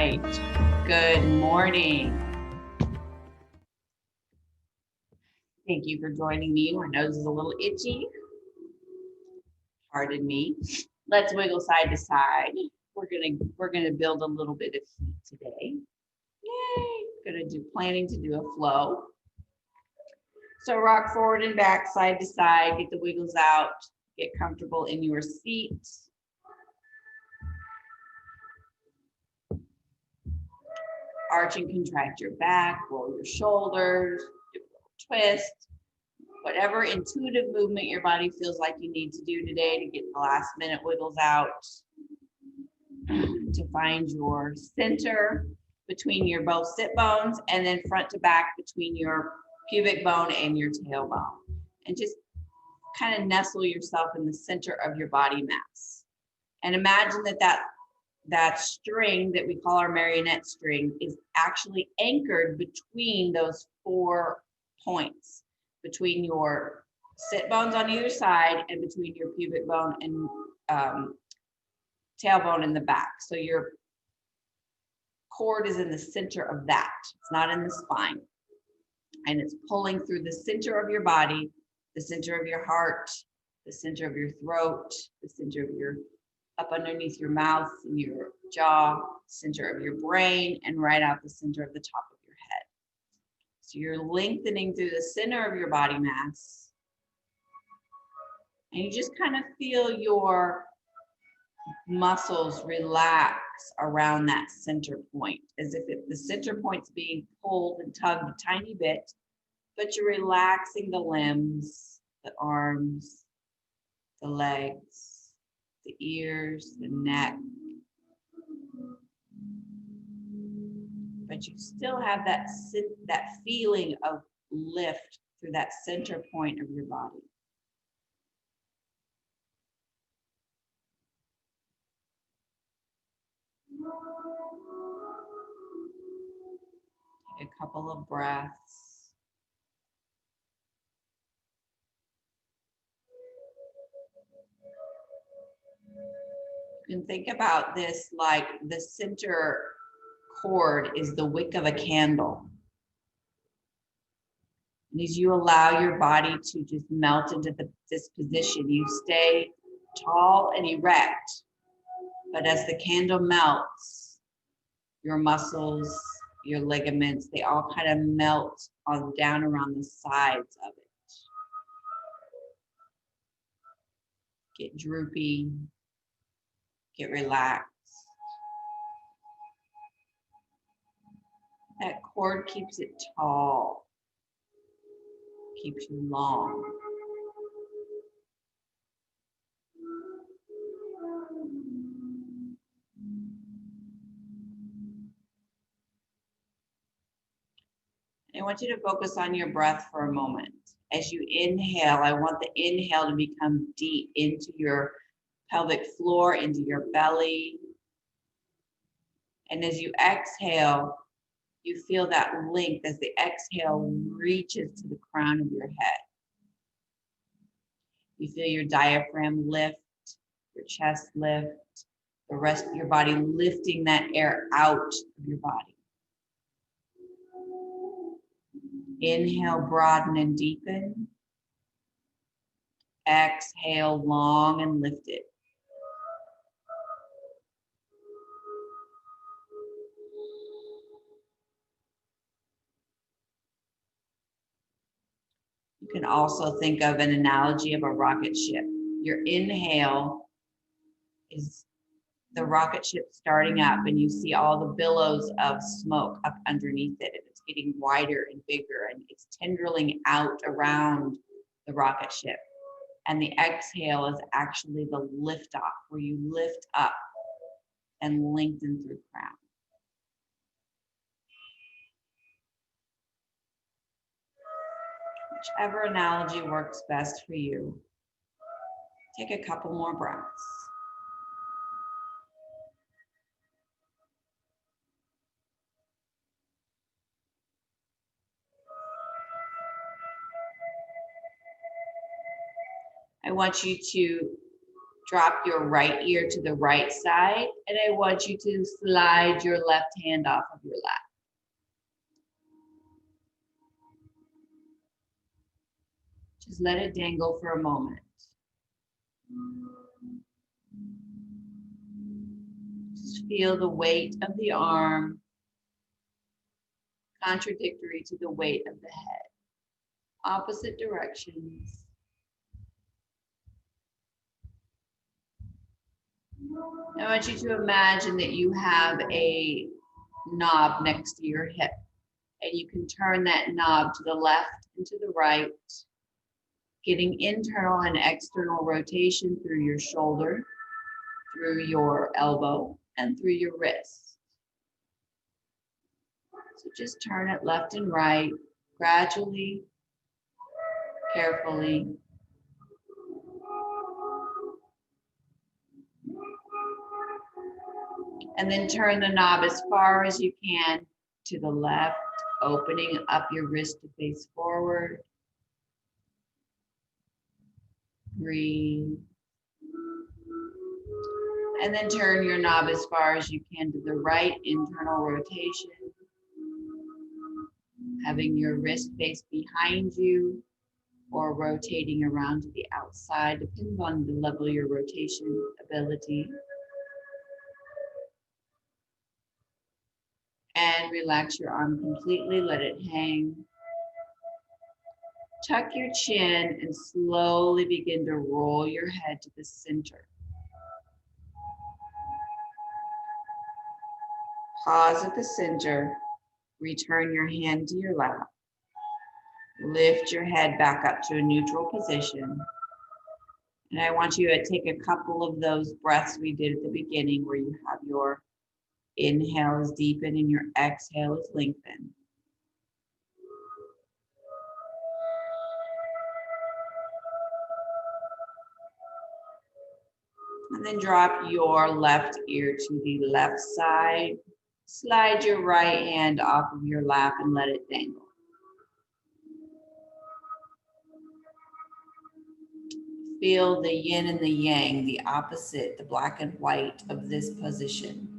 right. Good morning. Thank you for joining me. My nose is a little itchy. Pardon me. Let's wiggle side to side. We're gonna build a little bit of heat today. Yay! Planning to do a flow. So rock forward and back, side to side, get the wiggles out, get comfortable in your seat. Arch and contract your back, roll your shoulders, do a little twist. Whatever intuitive movement your body feels like you need to do today to get the last minute wiggles out, to find your center between your both sit bones and then front to back between your pubic bone and your tailbone. And just kind of nestle yourself in the center of your body mass. And imagine that string that we call our marionette string is actually anchored between those 4 points, between your sit bones on either side and between your pubic bone and tailbone in the back. So your cord is in the center of that. It's not in the spine. And it's pulling through the center of your body, the center of your heart, the center of your throat, the center of your up underneath your mouth and your jaw, center of your brain, and right out the center of the top of your head. So you're lengthening through the center of your body mass. And you just kind of feel your muscles relax around that center point, as if the center point's being pulled and tugged a tiny bit, but you're relaxing the limbs, the arms, the legs, the ears, the neck. But you still have that feeling of lift through that center point of your body. Take a couple of breaths. You can think about this like the center cord is the wick of a candle. And as you allow your body to just melt into this position, you stay tall and erect. But as the candle melts, your muscles, your ligaments, they all kind of melt on down around the sides of it. Get droopy, get relaxed. That cord keeps it tall, keeps you long. I want you to focus on your breath for a moment. As you inhale, I want the inhale to become deep into your pelvic floor, into your belly. And as you exhale, you feel that length as the exhale reaches to the crown of your head. You feel your diaphragm lift, your chest lift, the rest of your body lifting that air out of your body. Inhale, broaden and deepen. Exhale, long and lift it. You can also think of an analogy of a rocket ship. Your inhale is the rocket ship starting up, and you see all the billows of smoke up underneath it, and it's getting wider and bigger, and it's tendriling out around the rocket ship. And the exhale is actually the lift off, where you lift up and lengthen through crown. Whichever analogy works best for you. Take a couple more breaths. I want you to Drop your right ear to the right side, and I want you to slide your left hand off of your lap. Just let it dangle for a moment. Just feel the weight of the arm, contradictory to the weight of the head. Opposite directions. I want you to imagine that you have a knob next to your hip, and you can turn that knob to the left and to the right, getting internal and external rotation through your shoulder, through your elbow, and through your wrist. So just turn it left and right, gradually, carefully. And then turn the knob as far as you can to the left, opening up your wrist to face forward. Breathe. And then turn your knob as far as you can to the right, internal rotation. Having your wrist face behind you or rotating around to the outside, depends on the level of your rotation ability. And relax your arm completely, let it hang. Tuck your chin and slowly begin to roll your head to the center. Pause at the center, return your hand to your lap. Lift your head back up to a neutral position. And I want you to take a couple of those breaths we did at the beginning where you have your inhale is deepen and your exhale is lengthen. And then drop your left ear to the left side. Slide your right hand off of your lap and let it dangle. Feel the yin and the yang, the opposite, the black and white of this position.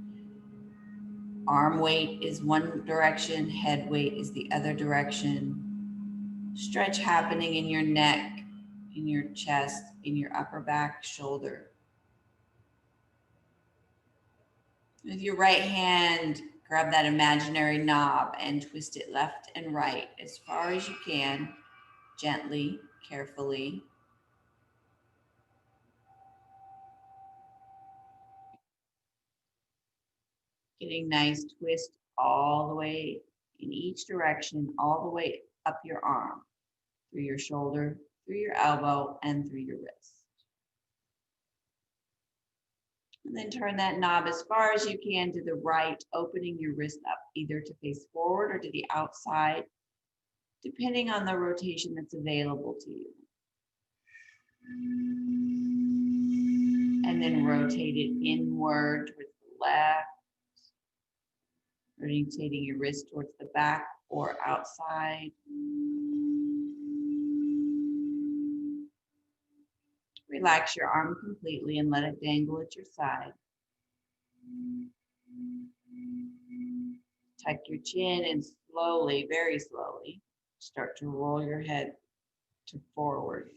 Arm weight is one direction, head weight is the other direction. Stretch happening in your neck, in your chest, in your upper back, shoulder. With your right hand, grab that imaginary knob and twist it left and right as far as you can, gently, carefully. Getting nice twist all the way in each direction, all the way up your arm, through your shoulder, through your elbow, and through your wrist. And then turn that knob as far as you can to the right, opening your wrist up either to face forward or to the outside, depending on the rotation that's available to you. And then rotate it inward towards the left, rotating your wrist towards the back or outside. Relax your arm completely and let it dangle at your side. Tuck your chin and slowly, very slowly, start to roll your head to forward.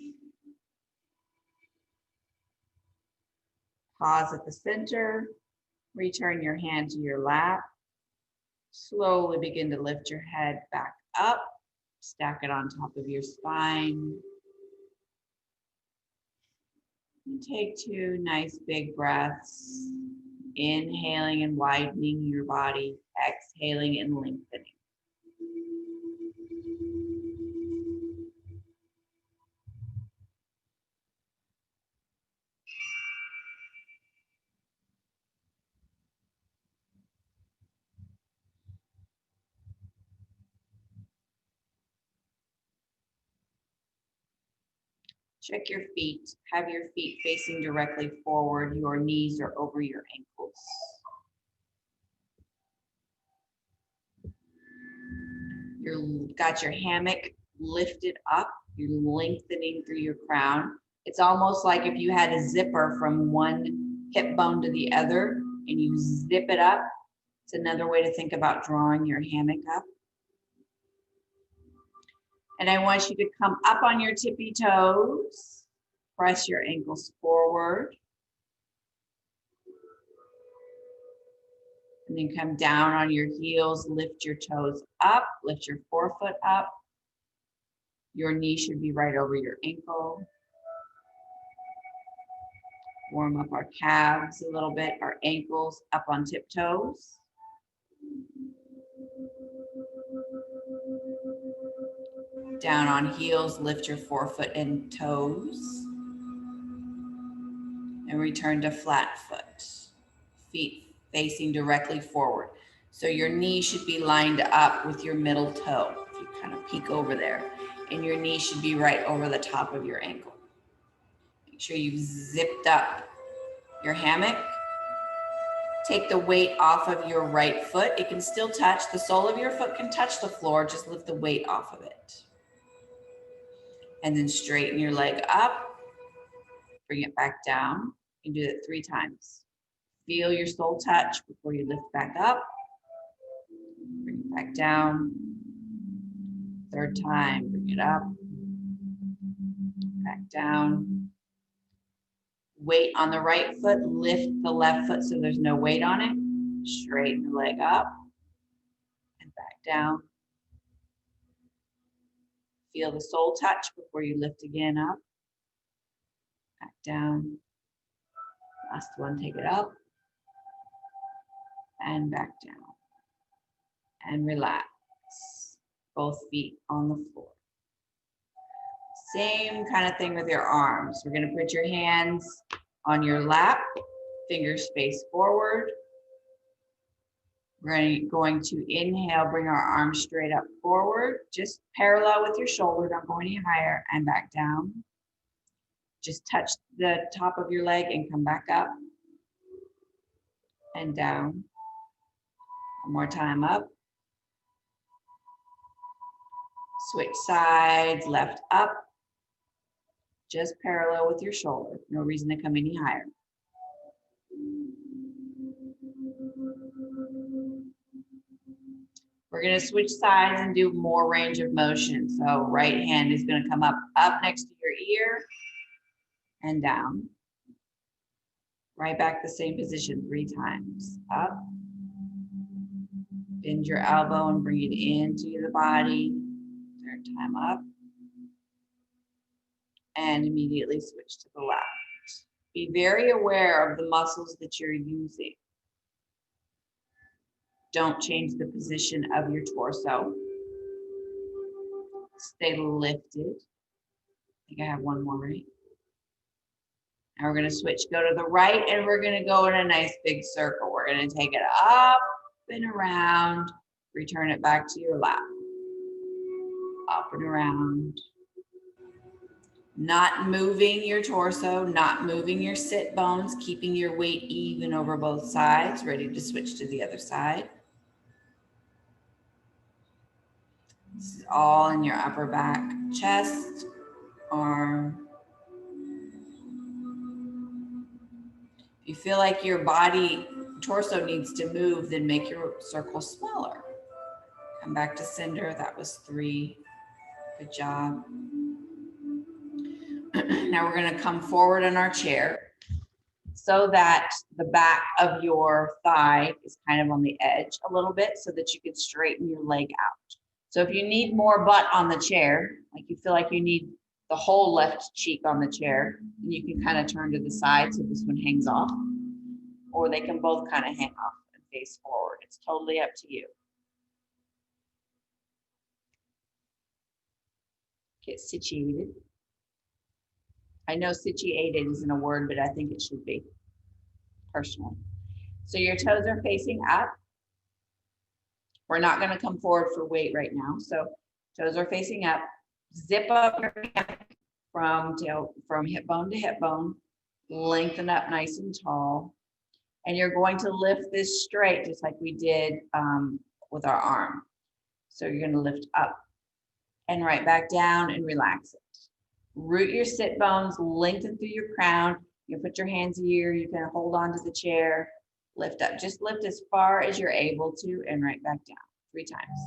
Pause at the center. Return your hand to your lap. Slowly begin to lift your head back up. Stack it on top of your spine. And take 2 nice big breaths. Inhaling and widening your body. Exhaling and lengthening. Check your feet. Have your feet facing directly forward. Your knees are over your ankles. You've got your hammock lifted up. You're lengthening through your crown. It's almost like if you had a zipper from one hip bone to the other and you zip it up. It's another way to think about drawing your hammock up. And I want you to come up on your tippy toes, press your ankles forward. And then come down on your heels, lift your toes up, lift your forefoot up. Your knee should be right over your ankle. Warm up our calves a little bit, our ankles up on tiptoes. Down on heels, lift your forefoot and toes. And return to flat foot. Feet facing directly forward. So your knee should be lined up with your middle toe. If you kind of peek over there. And your knee should be right over the top of your ankle. Make sure you've zipped up your hammock. Take the weight off of your right foot. It can still touch. The sole of your foot can touch the floor. Just lift the weight off of it. And then straighten your leg up. Bring it back down. You can do it 3 times. Feel your sole touch before you lift back up. Bring it back down. 3rd time, bring it up. Back down. Weight on the right foot, lift the left foot so there's no weight on it. Straighten the leg up and back down. Feel the sole touch before you lift again up. Back down. Last one, take it up. And back down. And relax. Both feet on the floor. Same kind of thing with your arms. We're going to put your hands on your lap, fingers face forward. We're going to inhale, bring our arms straight up forward, just parallel with your shoulder, don't go any higher, and back down. Just touch the top of your leg and come back up and down. One more time, up. Switch sides, left up. Just parallel with your shoulder. No reason to come any higher. We're going to switch sides and do more range of motion. So right hand is going to come up next to your ear and down. Right back the same position 3 times. Up. Bend your elbow and bring it into the body. 3rd time up. And immediately switch to the left. Be very aware of the muscles that you're using. Don't change the position of your torso. Stay lifted. I think I have one more, right? Now we're going to switch, go to the right, and we're going to go in a nice big circle. We're going to take it up and around, return it back to your lap. Up and around. Not moving your torso, not moving your sit bones, keeping your weight even over both sides, ready to switch to the other side. This is all in your upper back, chest, arm. If you feel like your torso needs to move, then make your circle smaller. Come back to center. That was 3. Good job. Now we're going to come forward in our chair so that the back of your thigh is kind of on the edge a little bit so that you can straighten your leg out. So if you need more butt on the chair, like you feel like you need the whole left cheek on the chair, and you can kind of turn to the side so this one hangs off, or they can both kind of hang off and face forward. It's totally up to you. Get situated. I know situated isn't a word, but I think it should be, personally. So your toes are facing up. We're not going to come forward for weight right now. So toes are facing up. Zip up your neck from hip bone to hip bone. Lengthen up nice and tall. And you're going to lift this straight just like we did with our arm. So you're going to lift up and right back down and relax it. Root your sit bones, lengthen through your crown. You put your hands here, you can hold on to the chair, lift up. Just lift as far as you're able to and right back down 3 times.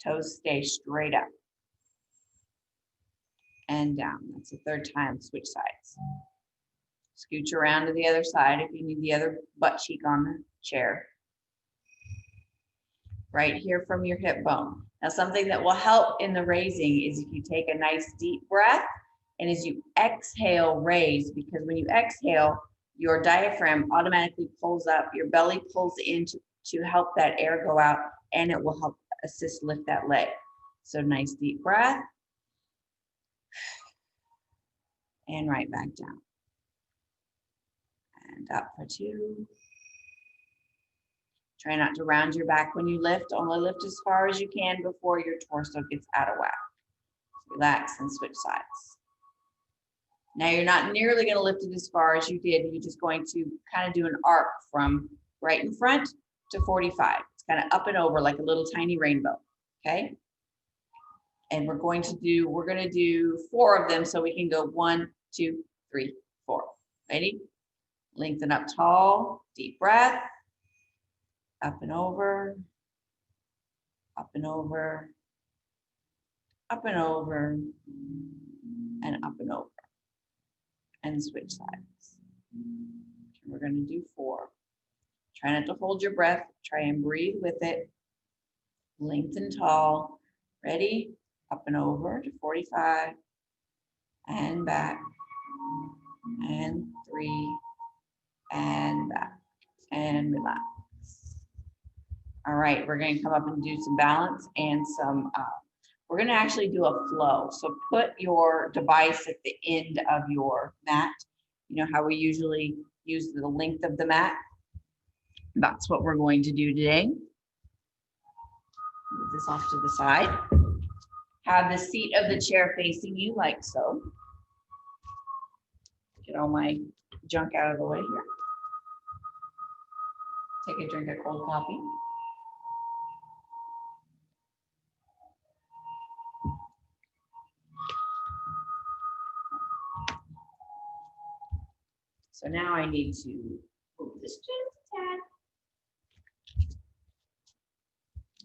Toes stay straight up. And down. That's the 3rd time. Switch sides. Scooch around to the other side if you need the other butt cheek on the chair. Right here from your hip bone. Now, something that will help in the raising is if you take a nice deep breath, and as you exhale, raise, because when you exhale, your diaphragm automatically pulls up, your belly pulls in to help that air go out, and it will help assist lift that leg. So nice deep breath. And right back down. And up for 2. Try not to round your back when you lift. Only lift as far as you can before your torso gets out of whack. Relax and switch sides. Now you're not nearly going to lift it as far as you did. You're just going to kind of do an arc from right in front to 45. It's kind of up and over like a little tiny rainbow. Okay? And we're going to do 4 of them so we can go 1, 2, 3, 4. Ready? Lengthen up tall, deep breath. Up and over, up and over, up and over, and up and over. And switch sides. We're going to do 4. Try not to hold your breath. Try and breathe with it. Lengthen tall. Ready? Up and over to 45. And back. And 3. And back. And relax. All right, we're going to come up and do some balance and some, we're going to actually do a flow. So put your device at the end of your mat. You know how we usually use the length of the mat? That's what we're going to do today. Move this off to the side. Have the seat of the chair facing you like so. Get all my junk out of the way here. Take a drink of cold coffee. So now I need to move this just a tad.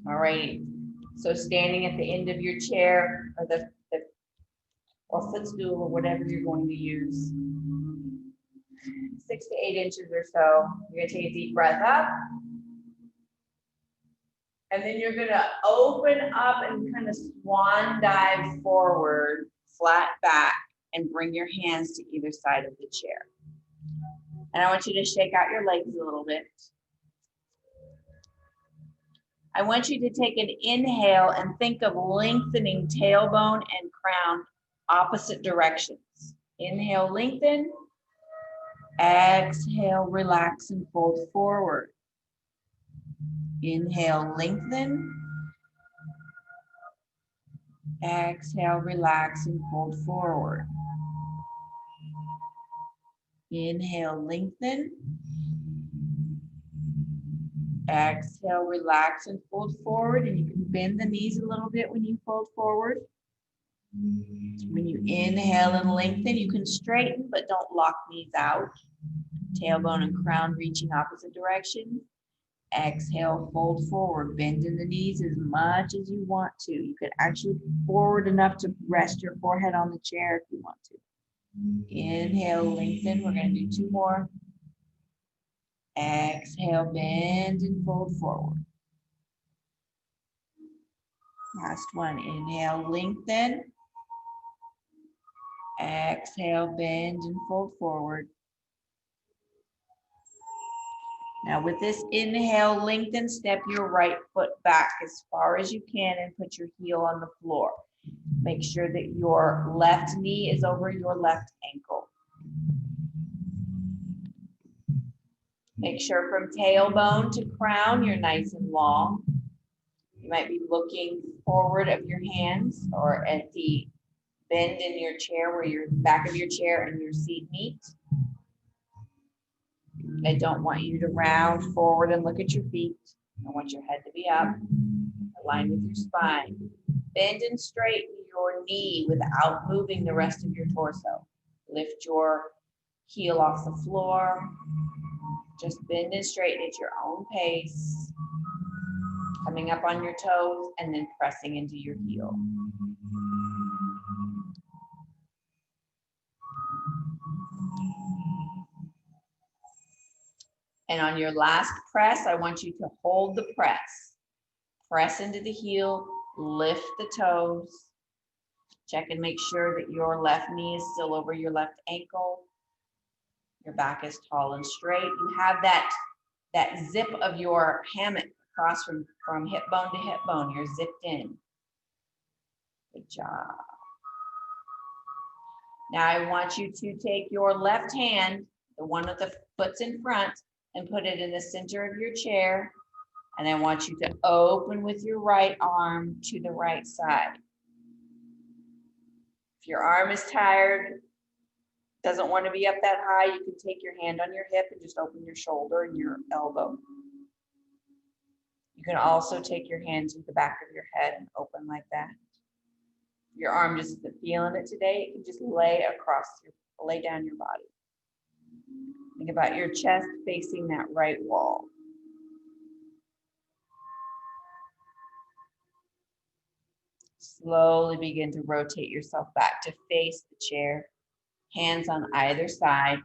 All right. So standing at the end of your chair or footstool or whatever you're going to use, 6 to 8 inches or so. You're going to take a deep breath up. And then you're going to open up and kind of swan dive forward, flat back, and bring your hands to either side of the chair. And I want you to shake out your legs a little bit. I want you to take an inhale and think of lengthening tailbone and crown opposite directions. Inhale, lengthen. Exhale, relax and fold forward. Inhale, lengthen. Exhale, relax and fold forward. Inhale, lengthen. Exhale, relax and fold forward. And you can bend the knees a little bit when you fold forward. When you inhale and lengthen, you can straighten, but don't lock knees out. Tailbone and crown reaching opposite directions. Exhale, fold forward. Bend in the knees as much as you want to. You can actually forward enough to rest your forehead on the chair if you want to. Inhale, lengthen. We're going to do 2 more. Exhale, bend and fold forward. Last one. Inhale, lengthen. Exhale, bend and fold forward. Now with this inhale, lengthen, step your right foot back as far as you can and put your heel on the floor. Make sure that your left knee is over your left ankle. Make sure from tailbone to crown, you're nice and long. You might be looking forward of your hands or at the bend in your chair where your back of your chair and your seat meet. I don't want you to round forward and look at your feet. I want your head to be up, aligned with your spine. Bend and straighten your knee without moving the rest of your torso. Lift your heel off the floor. Just bend and straighten at your own pace. Coming up on your toes and then pressing into your heel. And on your last press, I want you to hold the press. Press into the heel, lift the toes. Check and make sure that your left knee is still over your left ankle. Your back is tall and straight. You have that zip of your hammock across from hip bone to hip bone. You're zipped in. Good job. Now I want you to take your left hand, the one with the foot's in front, and put it in the center of your chair. And I want you to open with your right arm to the right side. If your arm is tired, doesn't want to be up that high, you can take your hand on your hip and just open your shoulder and your elbow. You can also take your hand to the back of your head and open like that. If your arm just isn't feeling it today, you can just lay down your body. Think about your chest facing that right wall. Slowly begin to rotate yourself back to face the chair. Hands on either side.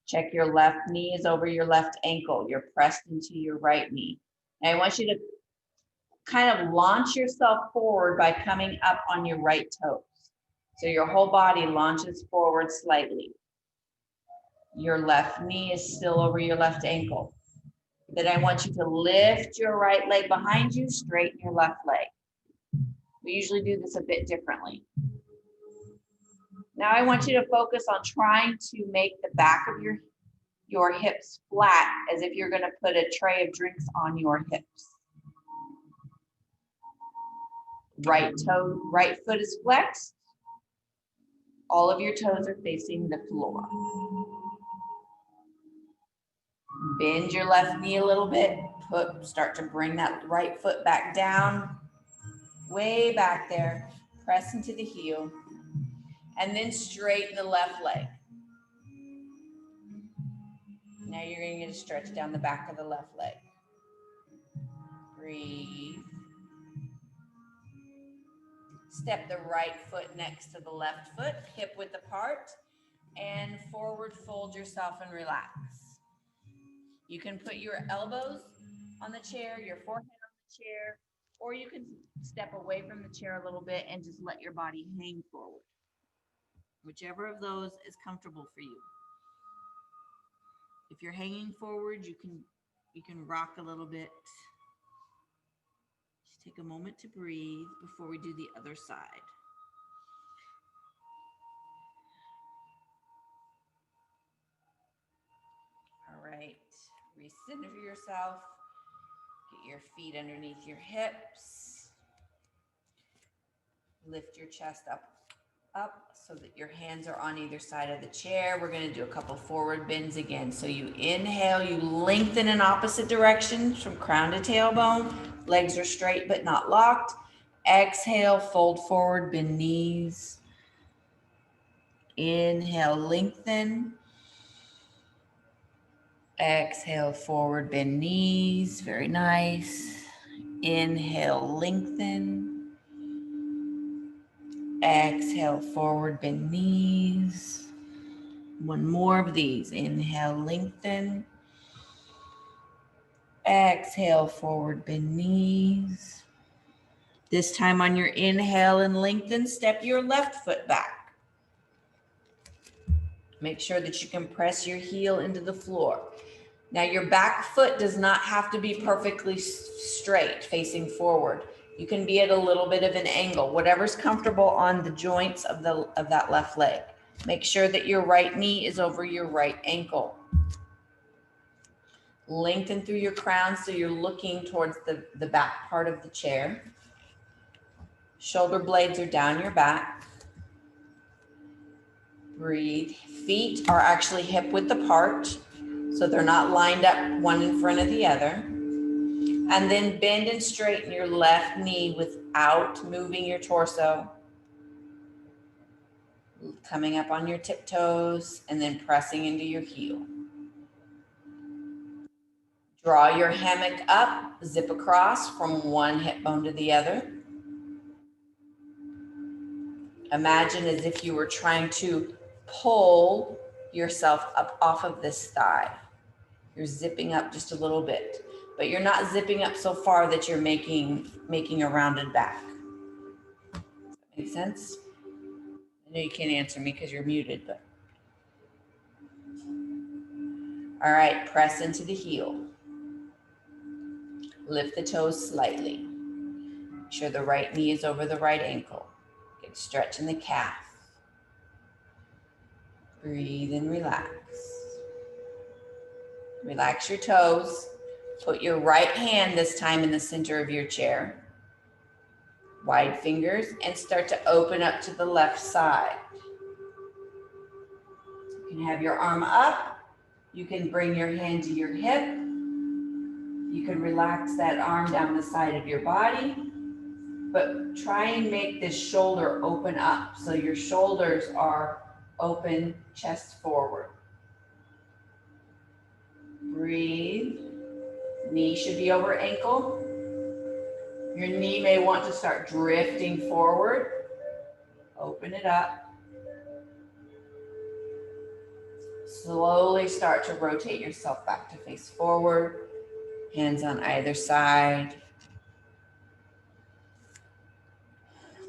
Check your left knee is over your left ankle. You're pressed into your right knee. And I want you to kind of launch yourself forward by coming up on your right toes. So your whole body launches forward slightly. Your left knee is still over your left ankle. Then I want you to lift your right leg behind you, straighten your left leg. We usually do this a bit differently. Now I want you to focus on trying to make the back of your hips flat as if you're going to put a tray of drinks on your hips. Right foot is flexed. All of your toes are facing the floor. Bend your left knee a little bit. Start to bring that right foot back down. Way back there. Press into the heel. And then straighten the left leg. Now you're going to get a stretch down the back of the left leg. Breathe. Step the right foot next to the left foot, hip width apart, and forward fold yourself and relax. You can put your elbows on the chair, your forehead on the chair, or you can step away from the chair a little bit and just let your body hang forward. Whichever of those is comfortable for you. If you're hanging forward, you can rock a little bit. Just take a moment to breathe before we do the other side. All right, recenter yourself. Get your feet underneath your hips. Lift your chest up so that your hands are on either side of the chair. We're going to do a couple forward bends again. So you inhale, you lengthen in opposite directions from crown to tailbone. Legs are straight but not locked. Exhale, fold forward, bend knees. Inhale, lengthen. Exhale, forward, bend knees. Very nice. Inhale, lengthen. Exhale, forward, bend knees. One more of these. Inhale, lengthen. Exhale, forward, bend knees. This time on your inhale and lengthen, step your left foot back. Make sure that you can press your heel into the floor. Now your back foot does not have to be perfectly straight, facing forward. You can be at a little bit of an angle, whatever's comfortable on the joints of that left leg. Make sure that your right knee is over your right ankle. Lengthen through your crown so you're looking towards the back part of the chair. Shoulder blades are down your back. Breathe. Feet are actually hip width apart, so they're not lined up one in front of the other. And then bend and straighten your left knee without moving your torso. Coming up on your tiptoes and then pressing into your heel. Draw your hammock up, zip across from one hip bone to the other. Imagine as if you were trying to pull yourself up off of this thigh. You're zipping up just a little bit, but you're not zipping up so far that you're making a rounded back. Make sense? I know you can't answer me because you're muted, but. All right, press into the heel. Lift the toes slightly. Make sure the right knee is over the right ankle. Get a stretch in the calf. Breathe and relax. Relax your toes. Put your right hand this time in the center of your chair. Wide fingers and start to open up to the left side. You can have your arm up. You can bring your hand to your hip. You can relax that arm down the side of your body, but try and make this shoulder open up so your shoulders are open, chest forward. Breathe. Knee should be over ankle. Your knee may want to start drifting forward. Open it up. Slowly start to rotate yourself back to face forward. Hands on either side.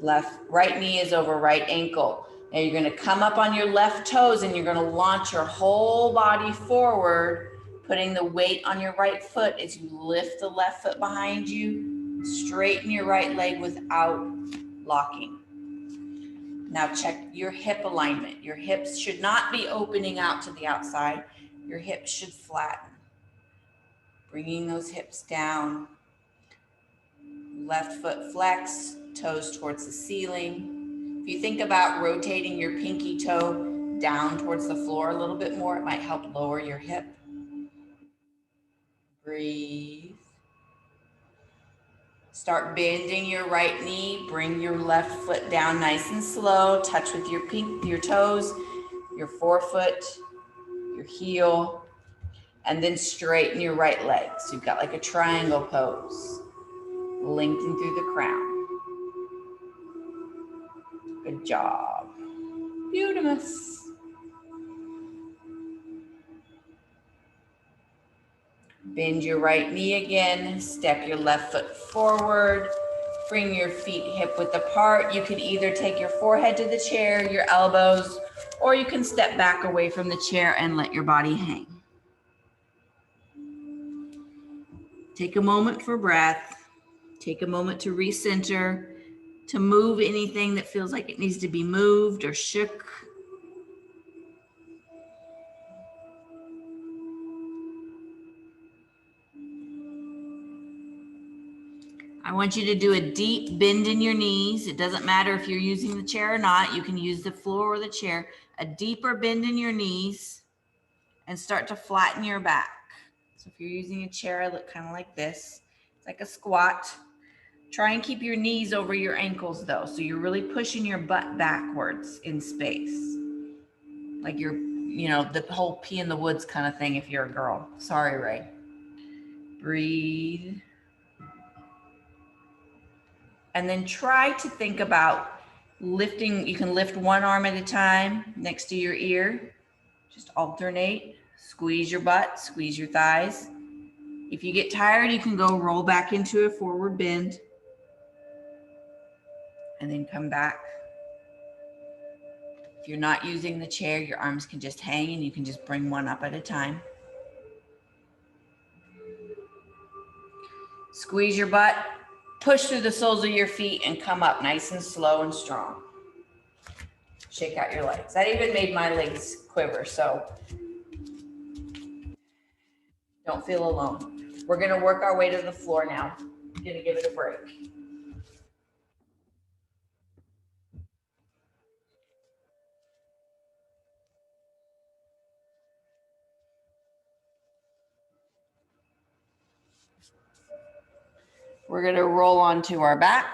Right knee is over right ankle. Now you're going to come up on your left toes and you're going to launch your whole body forward, putting the weight on your right foot as you lift the left foot behind you. Straighten your right leg without locking. Now check your hip alignment. Your hips should not be opening out to the outside. Your hips should flatten. Bringing those hips down. Left foot flex, toes towards the ceiling. If you think about rotating your pinky toe down towards the floor a little bit more, it might help lower your hip. Breathe. Start bending your right knee. Bring your left foot down nice and slow. Touch with your toes, your forefoot, your heel, and then straighten your right leg. So you've got like a triangle pose. Lengthen through the crown. Good job. Beautiful. Bend your right knee again. Step your left foot forward. Bring your feet hip width apart. You can either take your forehead to the chair, your elbows, or you can step back away from the chair and let your body hang. Take a moment for breath. Take a moment to recenter, to move anything that feels like it needs to be moved or shook. I want you to do a deep bend in your knees. It doesn't matter if you're using the chair or not. You can use the floor or the chair. A deeper bend in your knees and start to flatten your back. So if you're using a chair, I look kind of like this. It's like a squat. Try and keep your knees over your ankles though. So you're really pushing your butt backwards in space. Like you're, the whole pea in the woods kind of thing if you're a girl. Sorry, Ray. Breathe. And then try to think about lifting. You can lift one arm at a time next to your ear. Just alternate. Squeeze your butt, squeeze your thighs. If you get tired, you can go roll back into a forward bend. And then come back. If you're not using the chair, your arms can just hang and you can just bring one up at a time. Squeeze your butt, push through the soles of your feet and come up nice and slow and strong. Shake out your legs. That even made my legs quiver, so don't feel alone. We're gonna work our way to the floor now. I'm gonna give it a break. We're going to roll onto our back.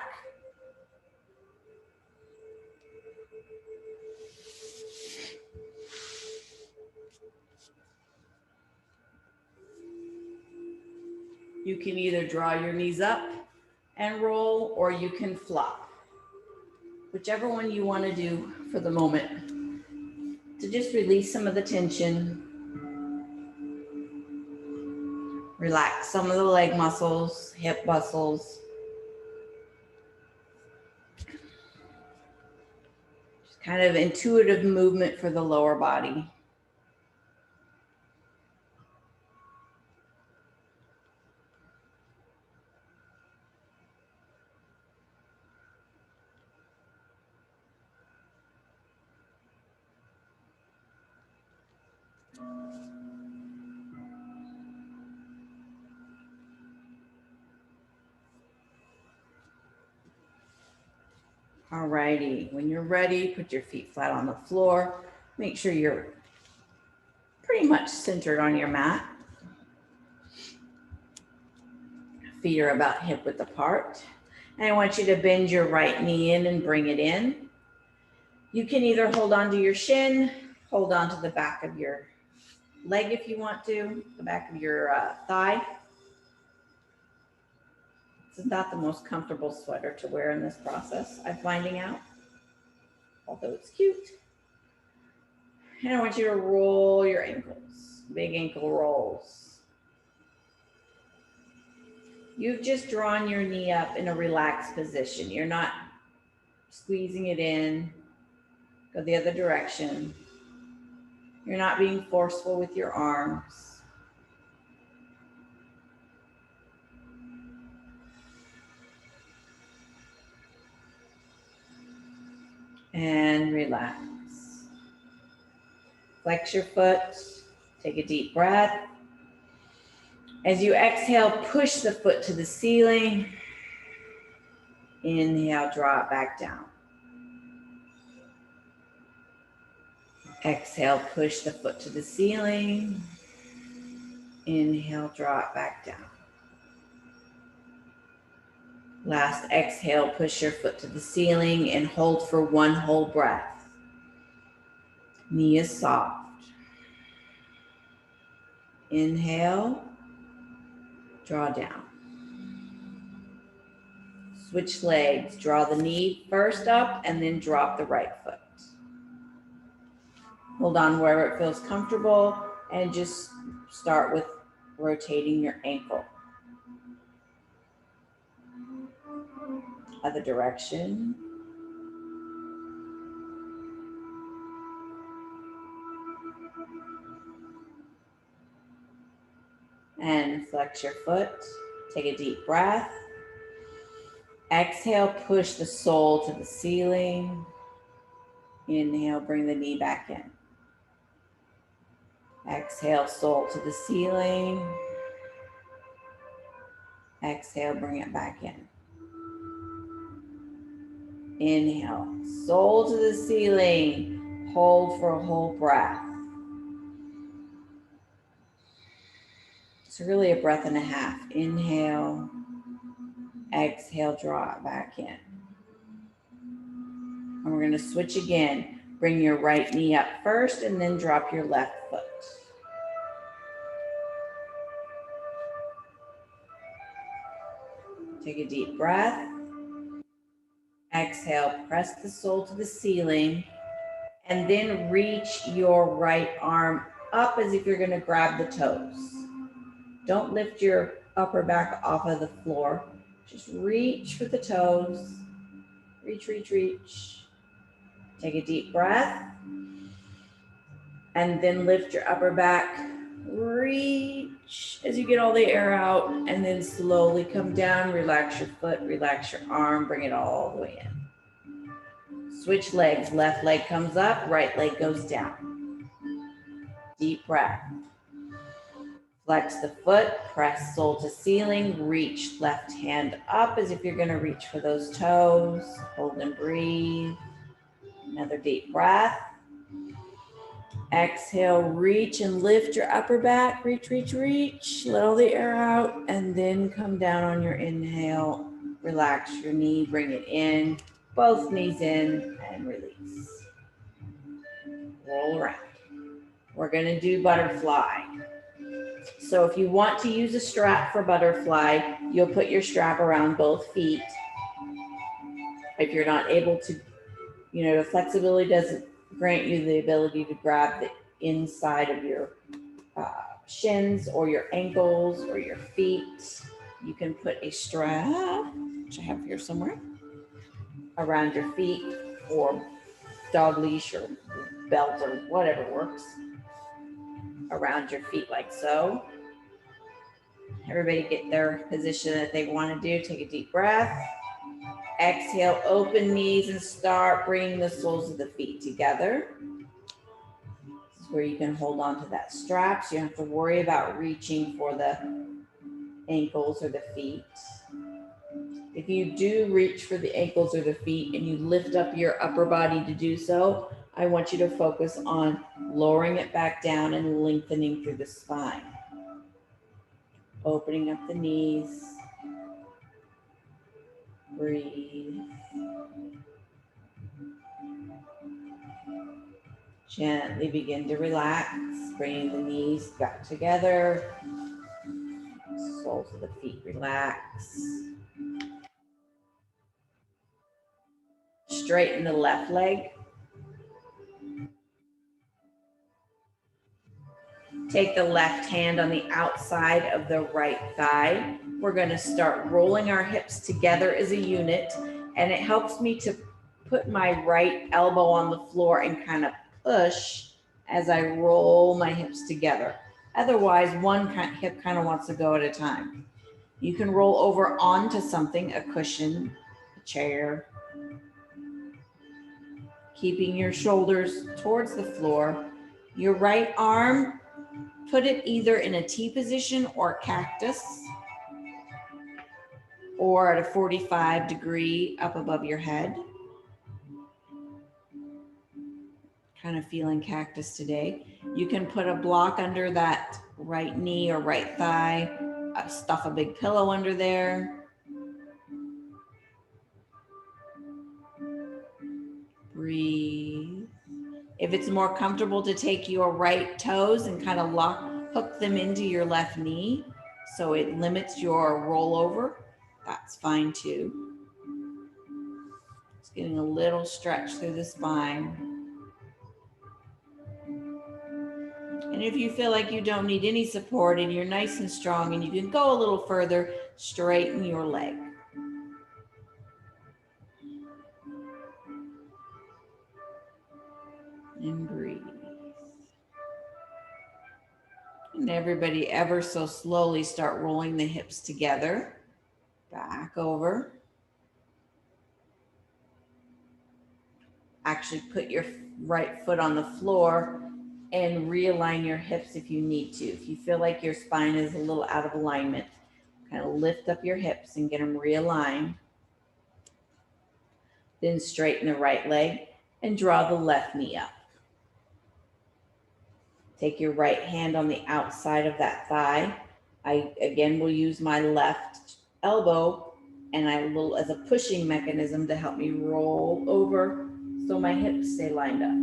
You can either draw your knees up and roll, or you can flop. Whichever one you want to do for the moment, to just release some of the tension. Relax some of the leg muscles, hip muscles. Just kind of intuitive movement for the lower body. Alrighty, when you're ready, put your feet flat on the floor. Make sure you're pretty much centered on your mat. Feet are about hip width apart. And I want you to bend your right knee in and bring it in. You can either hold on to your shin, hold on to the back of your leg if you want to, the back of your thigh. This is not the most comfortable sweater to wear in this process, I'm finding out, although it's cute. And I want you to roll your ankles, big ankle rolls. You've just drawn your knee up in a relaxed position. You're not squeezing it in. Go the other direction. You're not being forceful with your arms. And relax. Flex your foot. Take a deep breath. As you exhale, push the foot to the ceiling. Inhale, draw it back down. Exhale, push the foot to the ceiling. Inhale, draw it back down. Last exhale, push your foot to the ceiling and hold for one whole breath. Knee is soft. Inhale, draw down. Switch legs, draw the knee first up and then drop the right foot. Hold on wherever it feels comfortable and just start with rotating your ankle. Other direction. And flex your foot. Take a deep breath. Exhale, push the sole to the ceiling. Inhale, bring the knee back in. Exhale, sole to the ceiling. Exhale, bring it back in. Inhale, sole to the ceiling. Hold for a whole breath. It's really a breath and a half. Inhale, exhale, draw it back in. And we're going to switch again. Bring your right knee up first and then drop your left foot. Take a deep breath. Exhale, press the sole to the ceiling and then reach your right arm up as if you're going to grab the toes. Don't lift your upper back off of the floor. Just reach for the toes. Reach, reach, reach. Take a deep breath and then lift your upper back. Reach as you get all the air out and then slowly come down. Relax your foot, relax your arm, bring it all the way in. Switch legs. Left leg comes up, right leg goes down. Deep breath. Flex the foot, press sole to ceiling, reach left hand up as if you're going to reach for those toes. Hold and breathe. Another deep breath. Exhale, reach and lift your upper back. Reach, reach, reach. Let all the air out and then come down on your inhale. Relax your knee, bring it in. Both knees in and release. Roll around. We're gonna do butterfly. So if you want to use a strap for butterfly, you'll put your strap around both feet. If you're not able to, the flexibility doesn't grant you the ability to grab the inside of your shins or your ankles or your feet, you can put a strap, which I have here somewhere, around your feet, or dog leash or belt or whatever works around your feet like so. Everybody get their position that they want to do. Take a deep breath. Exhale, open knees and start bringing the soles of the feet together. This is where you can hold on to that strap, so you don't have to worry about reaching for the ankles or the feet. If you do reach for the ankles or the feet and you lift up your upper body to do so, I want you to focus on lowering it back down and lengthening through the spine. Opening up the knees. Breathe. Gently begin to relax, bringing the knees back together. Soles of the feet relax. Straighten the left leg. Take the left hand on the outside of the right thigh. We're going to start rolling our hips together as a unit, and it helps me to put my right elbow on the floor and kind of push as I roll my hips together. Otherwise, one hip kind of wants to go at a time. You can roll over onto something, a cushion, a chair, keeping your shoulders towards the floor. Your right arm, put it either in a T position or cactus, or at a 45 degree up above your head. Kind of feeling cactus today. You can put a block under that right knee or right thigh, stuff a big pillow under there. Breathe. If it's more comfortable to take your right toes and kind of hook them into your left knee, so it limits your rollover, that's fine too. Just getting a little stretch through the spine. And if you feel like you don't need any support and you're nice and strong and you can go a little further, straighten your leg. And breathe. And everybody ever so slowly start rolling the hips together. Back over. Actually put your right foot on the floor and realign your hips if you need to. If you feel like your spine is a little out of alignment, kind of lift up your hips and get them realigned. Then straighten the right leg and draw the left knee up. Take your right hand on the outside of that thigh. I, again, will use my left elbow and I will, as a pushing mechanism to help me roll over so my hips stay lined up.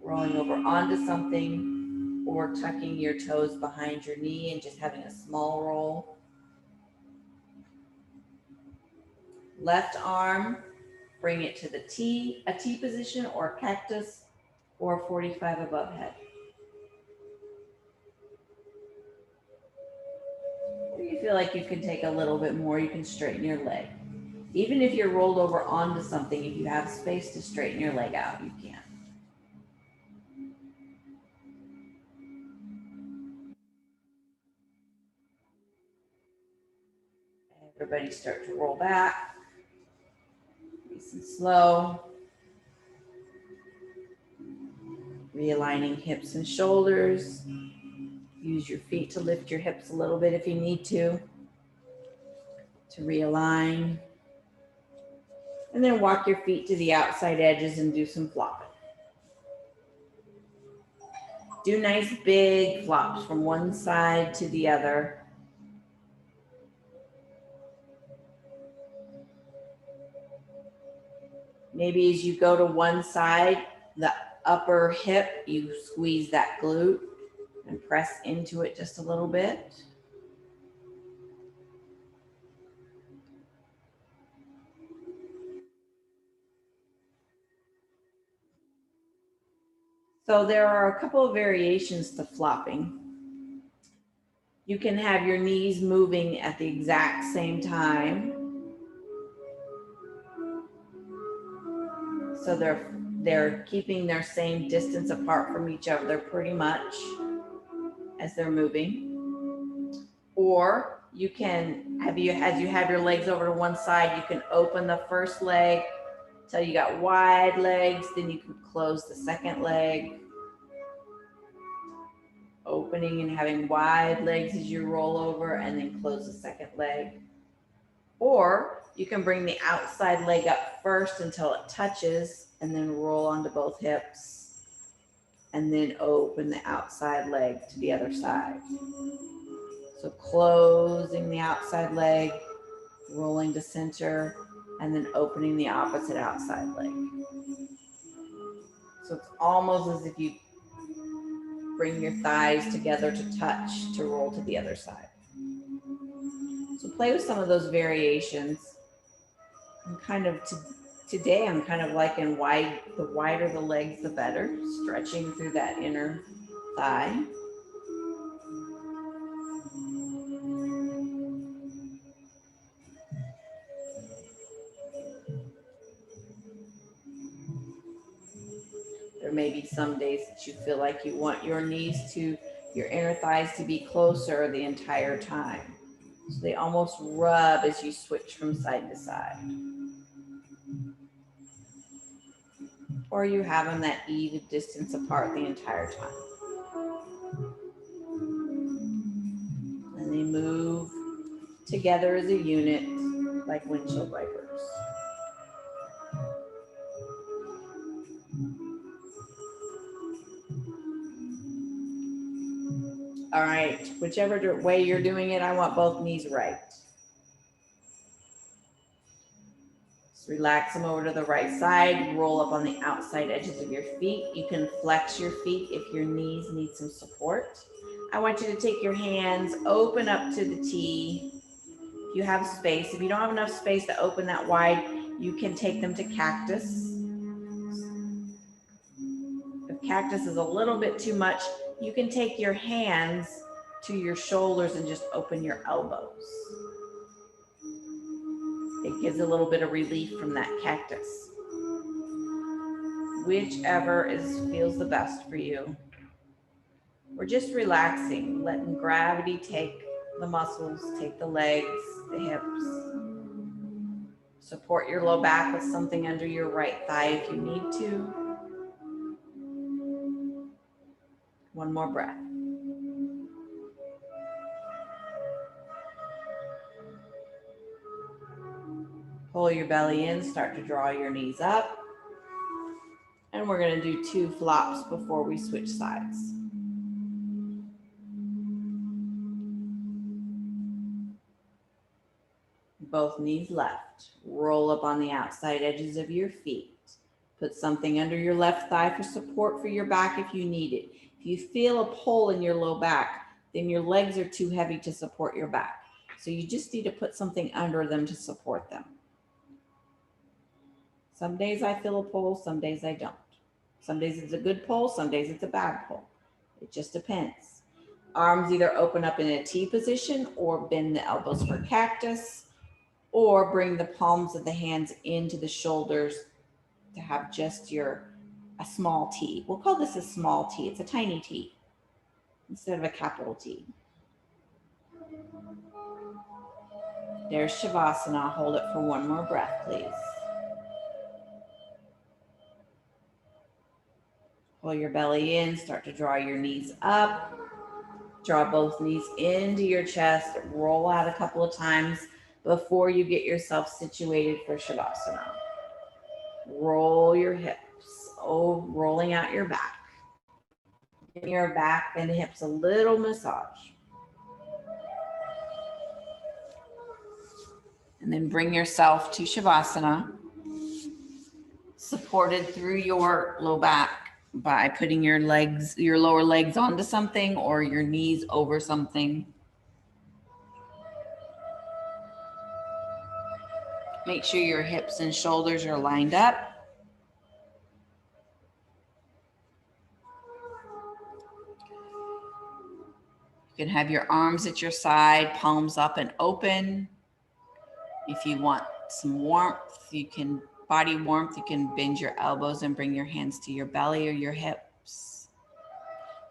Rolling over onto something or tucking your toes behind your knee and just having a small roll. Left arm, bring it to the T, a T position or a cactus or 45 above head. If you feel like you can take a little bit more, you can straighten your leg. Even if you're rolled over onto something, if you have space to straighten your leg out, you can. Everybody start to roll back. Nice and slow. Realigning hips and shoulders. Use your feet to lift your hips a little bit if you need to realign. And then walk your feet to the outside edges and do some flopping. Do nice big flops from one side to the other. Maybe as you go to one side, the upper hip, you squeeze that glute and press into it just a little bit. So there are a couple of variations to flopping. You can have your knees moving at the exact same time. So they're keeping their same distance apart from each other pretty much as they're moving. Or you can as you have your legs over to one side, you can open the first leg till you got wide legs, then you can close the second leg. Opening and having wide legs as you roll over and then close the second leg. Or you can bring the outside leg up first until it touches and then roll onto both hips and then open the outside leg to the other side. So closing the outside leg, rolling to center, and then opening the opposite outside leg. So it's almost as if you bring your thighs together to touch to roll to the other side. So play with some of those variations. I'm kind of, today I'm kind of liking the wider the legs, the better, stretching through that inner thigh. There may be some days that you feel like you want your inner thighs to be closer the entire time. So they almost rub as you switch from side to side. Or you have them that even distance apart the entire time. And they move together as a unit like windshield wipers. All right, whichever way you're doing it, I want both knees right. Just relax them over to the right side, roll up on the outside edges of your feet. You can flex your feet if your knees need some support. I want you to take your hands, open up to the T. If you have space, if you don't have enough space to open that wide, you can take them to cactus. If cactus is a little bit too much, you can take your hands to your shoulders and just open your elbows. It gives a little bit of relief from that cactus. Whichever feels the best for you. We're just relaxing, letting gravity take the muscles, take the legs, the hips. Support your low back with something under your right thigh if you need to. One more breath. Pull your belly in, start to draw your knees up. And we're going to do 2 flops before we switch sides. Both knees left. Roll up on the outside edges of your feet. Put something under your left thigh for support for your back if you need it. If you feel a pull in your low back, then your legs are too heavy to support your back. So you just need to put something under them to support them. Some days I feel a pull, some days I don't. Some days it's a good pull, some days it's a bad pull. It just depends. Arms either open up in a T position or bend the elbows for cactus, or bring the palms of the hands into the shoulders to have just a small T. We'll call this a small T. It's a tiny T instead of a capital T. There's Shavasana. Hold it for one more breath, please. Pull your belly in, start to draw your knees up. Draw both knees into your chest, roll out a couple of times before you get yourself situated for Shavasana. roll your hips, rolling out your back. Give your back and hips a little massage. And then bring yourself to Shavasana, supported through your low back by putting your lower legs onto something or your knees over something. Make sure your hips and shoulders are lined up. You can have your arms at your side, palms up and open. If you want some warmth, body warmth, you can bend your elbows and bring your hands to your belly or your hips.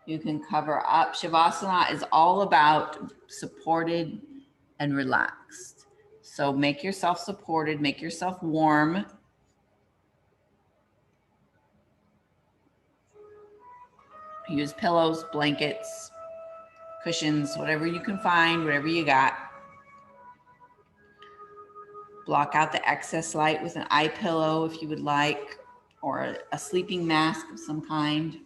You can cover up. Shavasana is all about supported and relaxed. So make yourself supported, make yourself warm. Use pillows, blankets, cushions, whatever you can find, whatever you got. Block out the excess light with an eye pillow if you would like, or a sleeping mask of some kind.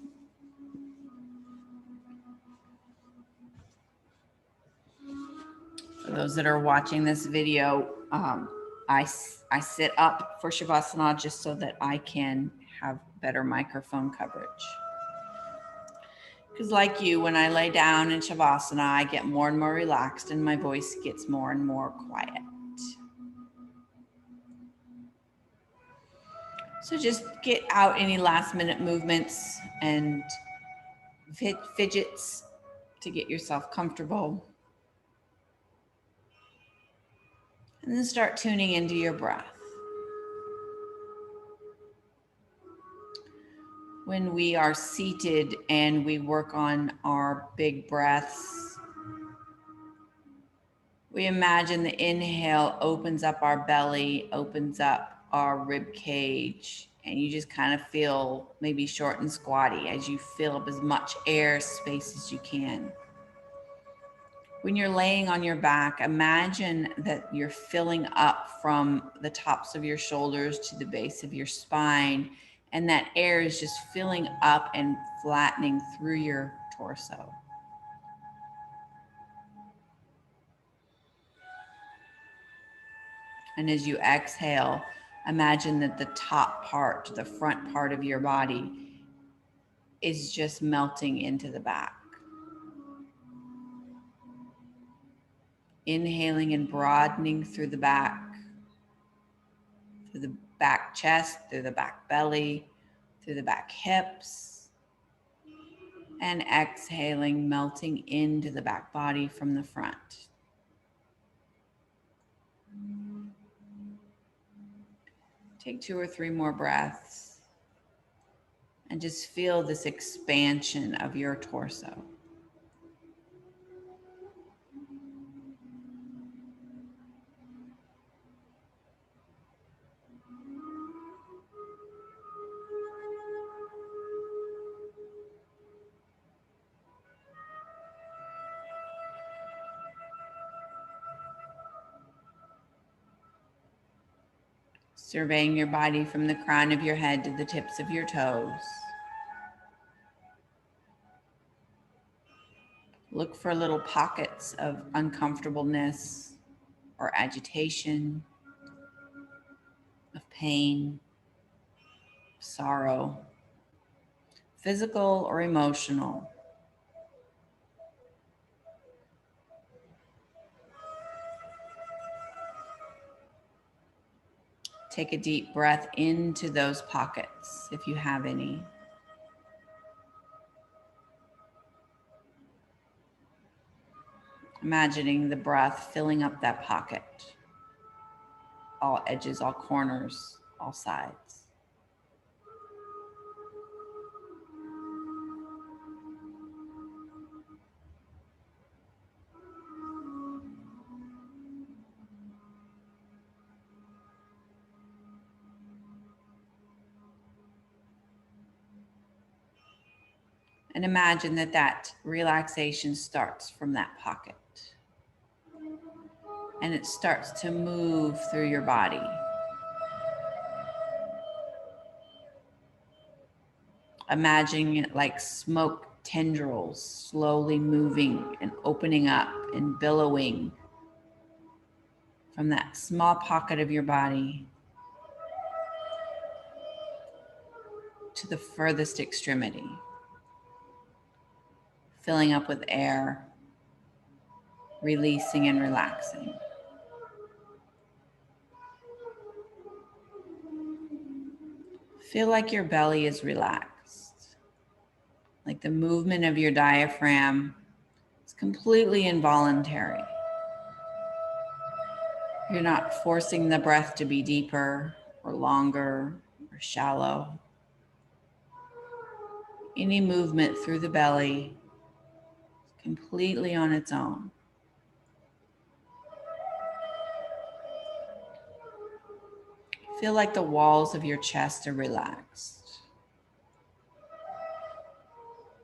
For those that are watching this video, I sit up for Shavasana just so that I can have better microphone coverage. Because like you, when I lay down in Shavasana, I get more and more relaxed and my voice gets more and more quiet. So just get out any last minute movements and fidgets to get yourself comfortable. And then start tuning into your breath. When we are seated and we work on our big breaths, we imagine the inhale opens up our belly, opens up our rib cage, and you just kind of feel maybe short and squatty as you fill up as much air space as you can. When you're laying on your back, imagine that you're filling up from the tops of your shoulders to the base of your spine, and that air is just filling up and flattening through your torso. And as you exhale, imagine that the top part, the front part of your body is just melting into the back. Inhaling and broadening through the back chest, through the back belly, through the back hips, and exhaling, melting into the back body from the front. Take 2 or 3 more breaths and just feel this expansion of your torso. Surveying your body from the crown of your head to the tips of your toes. Look for little pockets of uncomfortableness or agitation, of pain, sorrow, physical or emotional. Take a deep breath into those pockets if you have any. Imagining the breath filling up that pocket, all edges, all corners, all sides. And imagine that that relaxation starts from that pocket. And it starts to move through your body. imagining it like smoke tendrils slowly moving and opening up and billowing from that small pocket of your body to the furthest extremity, filling up with air, releasing and relaxing. Feel like your belly is relaxed, like the movement of your diaphragm is completely involuntary. You're not forcing the breath to be deeper or longer or shallow. Any movement through the belly is completely on its own. Feel like the walls of your chest are relaxed.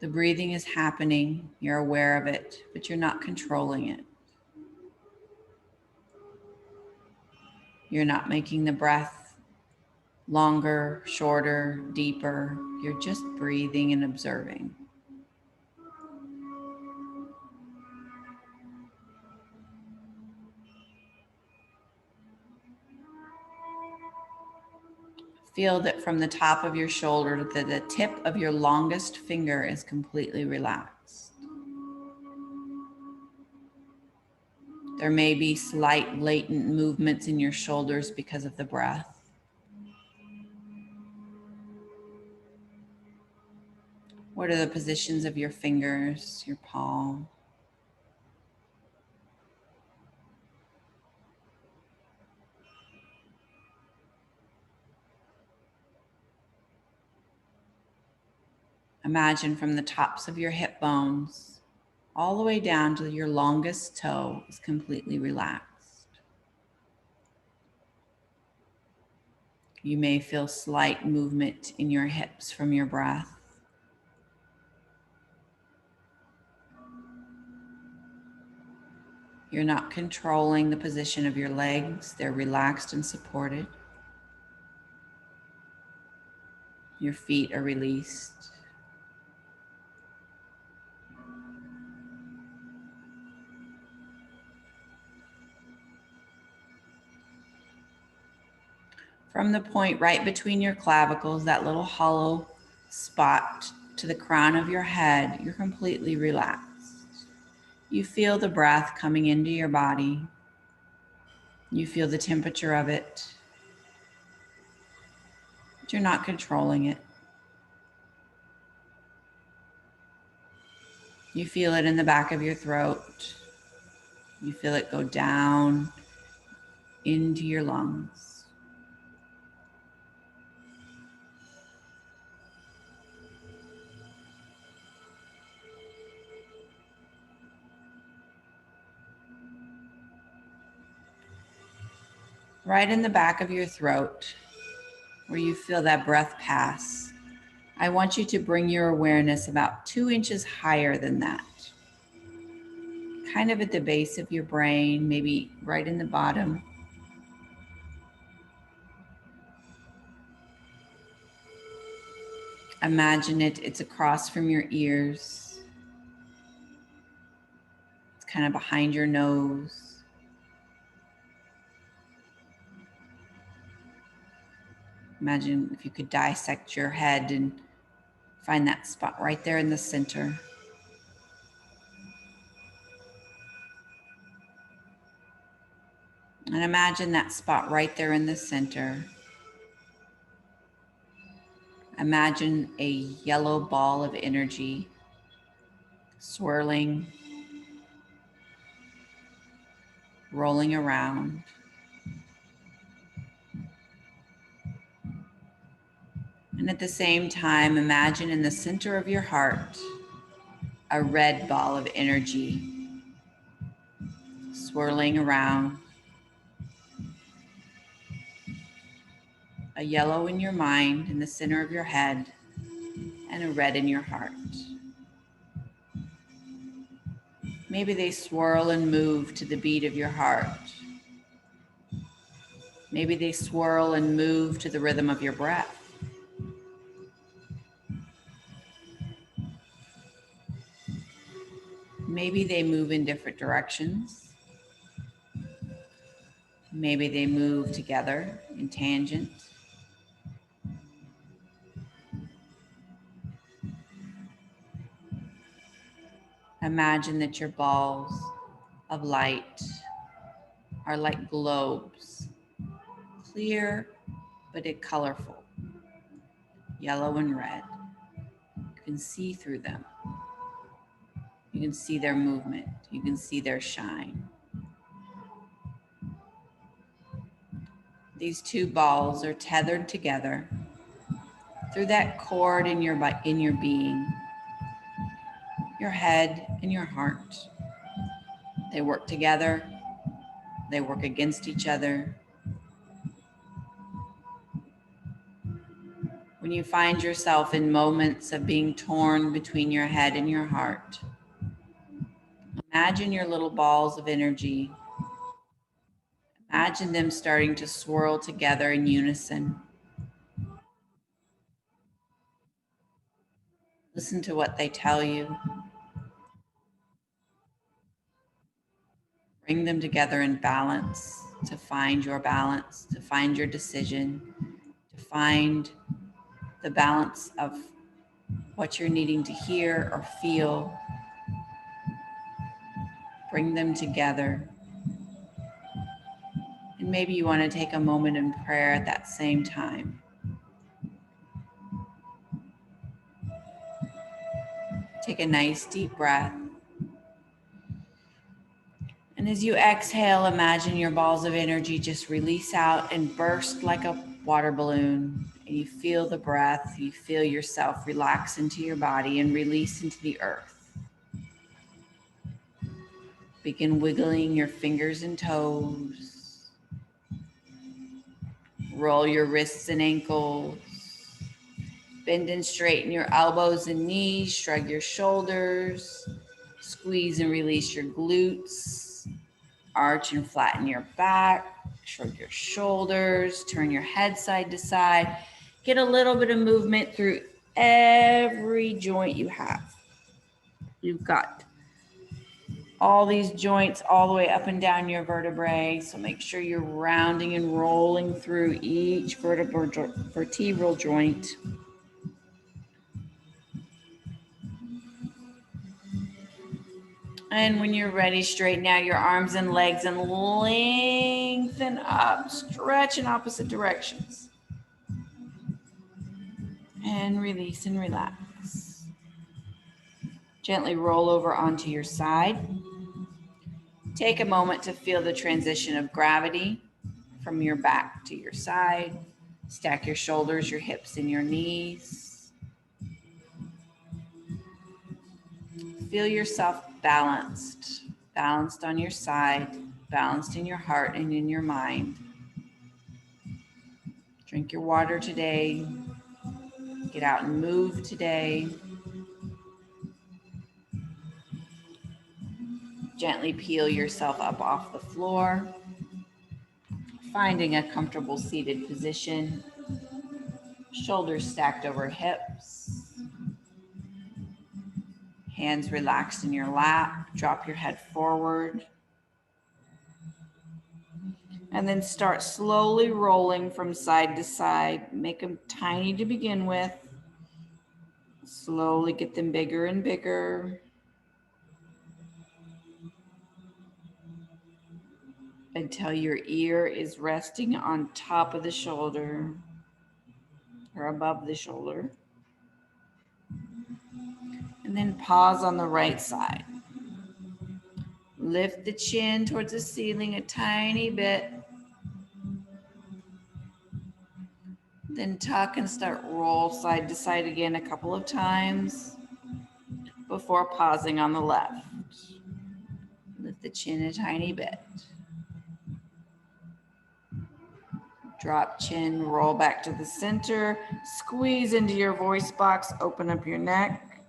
The breathing is happening, you're aware of it, but you're not controlling it. You're not making the breath longer, shorter, deeper. You're just breathing and observing. Feel that from the top of your shoulder to the tip of your longest finger is completely relaxed. There may be slight latent movements in your shoulders because of the breath. What are the positions of your fingers, your palm? Imagine from the tops of your hip bones all the way down to your longest toe is completely relaxed. You may feel slight movement in your hips from your breath. You're not controlling the position of your legs. They're relaxed and supported. Your feet are released. From the point right between your clavicles, that little hollow spot to the crown of your head, you're completely relaxed. You feel the breath coming into your body. You feel the temperature of it, but you're not controlling it. You feel it in the back of your throat. You feel it go down into your lungs. Right in the back of your throat, where you feel that breath pass, I want you to bring your awareness about 2 inches higher than that. Kind of at the base of your brain, maybe right in the bottom. Imagine it's across from your ears. It's kind of behind your nose. Imagine if you could dissect your head and find that spot right there in the center. And imagine that spot right there in the center. Imagine a yellow ball of energy swirling, rolling around. And at the same time, imagine in the center of your heart, a red ball of energy swirling around. A yellow in your mind in the center of your head and a red in your heart. Maybe they swirl and move to the beat of your heart. Maybe they swirl and move to the rhythm of your breath. maybe they move in different directions. Maybe they move together in tangent. Imagine that your balls of light are like globes, clear but colorful, yellow and red. You can see through them. You can see their movement. You can see their shine. These two balls are tethered together through that cord in your being, your head and your heart. They work together. They work against each other. When you find yourself in moments of being torn between your head and your heart, imagine your little balls of energy. Imagine them starting to swirl together in unison. Listen to what they tell you. Bring them together in balance, to find your balance, to find your decision, to find the balance of what you're needing to hear or feel. Bring them together. And maybe you want to take a moment in prayer at that same time. Take a nice deep breath. And as you exhale, imagine your balls of energy just release out and burst like a water balloon. And you feel the breath, you feel yourself relax into your body and release into the earth. Begin wiggling your fingers and toes. Roll your wrists and ankles. Bend and straighten your elbows and knees. Shrug your shoulders. Squeeze and release your glutes. Arch and flatten your back. Shrug your shoulders. Turn your head side to side. Get a little bit of movement through every joint you have. You've got all these joints all the way up and down your vertebrae. So make sure you're rounding and rolling through each vertebral joint. And when you're ready, straighten out your arms and legs and lengthen up. Stretch in opposite directions. And release and relax. Gently roll over onto your side. Take a moment to feel the transition of gravity from your back to your side. Stack your shoulders, your hips, and your knees. Feel yourself balanced on your side, balanced in your heart and in your mind. Drink your water today. Get out and move today. Gently peel yourself up off the floor, finding a comfortable seated position. Shoulders stacked over hips. Hands relaxed in your lap. Drop your head forward. And then start slowly rolling from side to side. Make them tiny to begin with. Slowly get them bigger and bigger. Until your ear is resting on top of the shoulder or above the shoulder. And then pause on the right side. Lift the chin towards the ceiling a tiny bit. Then tuck and start roll side to side again a couple of times before pausing on the left. Lift the chin a tiny bit. Drop chin, roll back to the center, squeeze into your voice box, open up your neck,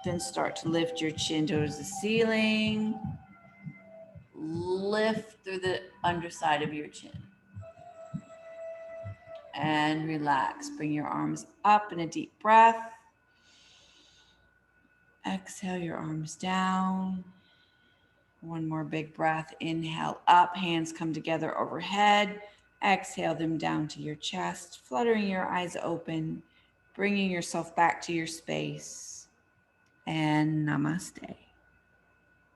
then start to lift your chin towards the ceiling. Lift through the underside of your chin. And relax. Bring your arms up in a deep breath. Exhale your arms down. One more big breath. Inhale up, hands come together overhead. Exhale them down to your chest, fluttering your eyes open, bringing yourself back to your space. And namaste.